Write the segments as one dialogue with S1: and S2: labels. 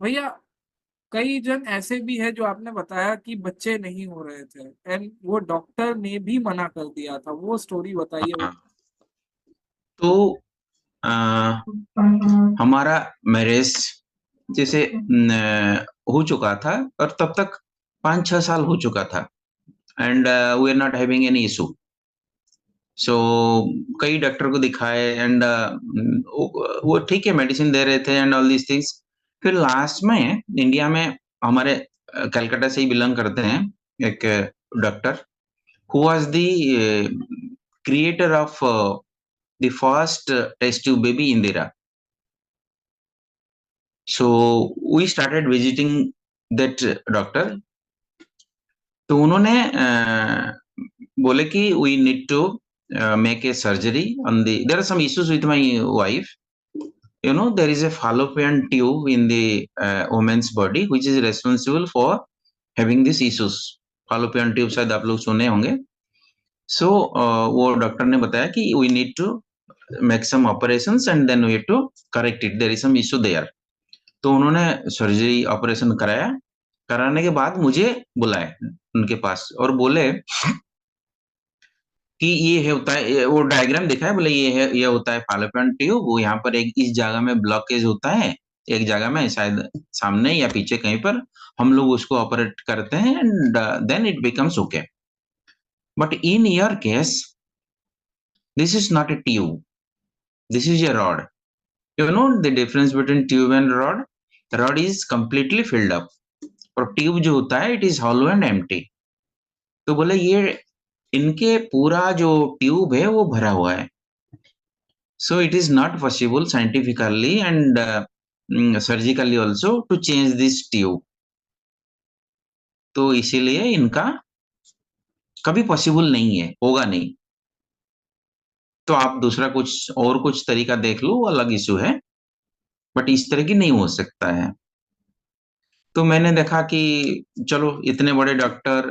S1: भैया कई जन ऐसे भी है जो आपने बताया कि बच्चे नहीं हो रहे थे, एंड वो डॉक्टर ने भी मना कर दिया था, वो स्टोरी बताइए वो।
S2: हाँ, तो आ, हमारा मैरिज जैसे हो चुका था, और तब तक 5-6 साल हो चुका था, and we are not having any issue. So कई डॉक्टर को दिखाए, एंड वो ठीक है, मेडिसिन दे रहे थे एंड ऑल दीज थिंग्स। फिर लास्ट में इंडिया में हमारे कलकत्ता से ही बिलोंग करते हैं एक doctor, who was the creator of the first test tube baby Indira. So we started visiting that doctor. तो उन्होंने बोले कि we need to make a surgery on the, there are some issues with my wife. There is a fallopian tube in the woman's body which is responsible for having these issues। fallopian tube शायद आप लोग सुने होंगे। सो वो doctor ने बताया कि we need to make some operations and then we have to correct it, there is some issue there. तो उन्होंने सर्जरी ऑपरेशन कराया। कराने के बाद मुझे बुलाए उनके पास और बोले कि ये है, होता है वो डायग्राम दिखा है, बोले ये है, ये होता है फालोपियन ट्यूब, वो यहाँ पर एक इस जगह में ब्लॉकेज होता है, एक जगह में शायद सामने या पीछे कहीं पर, हम लोग उसको ऑपरेट करते हैं and then it becomes okay. But in your case this is not a tube, this is a rod. You know the difference between tube and rod? Rod is completely filled up, और tube जो होता है it is hollow and empty. तो बोले ये इनके पूरा जो ट्यूब है वो भरा हुआ है। So it is not possible scientifically and surgically also to change this tube। तो इसीलिए इनका कभी पॉसिबल नहीं है, होगा नहीं। तो आप दूसरा कुछ और कुछ तरीका देख लो, वो अलग इशू है, बट इस तरह की नहीं हो सकता है। तो मैंने देखा कि चलो इतने बड़े डॉक्टर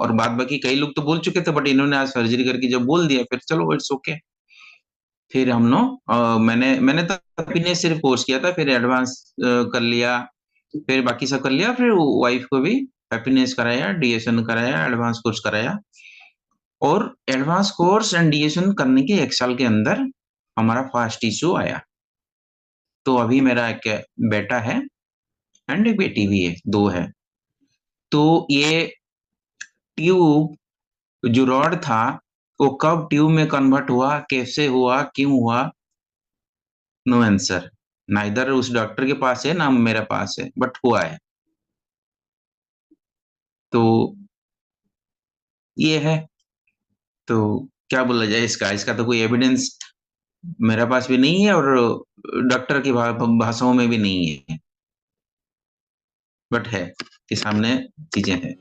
S2: और बाद बाकी कई लोग तो बोल चुके थे, बट इन्होंने आज सर्जरी करके जब बोल दिया, फिर चलो इट्स ओके। फिर हम लोग मैंने मैंने तो हैप्पीनेस सिर्फ कोर्स किया था, फिर एडवांस कर लिया, फिर बाकी सब कर लिया, फिर वाइफ को भी हैप्पीनेस कराया, डीएसएन कराया, एडवांस कोर्स कराया। और एडवांस कोर्स एंड डीएसएन करने के 1 साल के अंदर हमारा फर्स्ट इशू आया। तो अभी मेरा एक बेटा है एंड एक बेटी भी है, दो है। तो ये ट्यूब जो रॉड था वो कब ट्यूब में कन्वर्ट हुआ, कैसे हुआ, क्यों हुआ, नो आंसर। नाइदर उस डॉक्टर के पास है ना मेरे पास है, बट हुआ है। तो ये है। तो क्या बोला जाए इसका, इसका तो कोई एविडेंस मेरे पास भी नहीं है, और डॉक्टर की भाषाओं में भी नहीं है, बट है कि सामने चीजें हैं।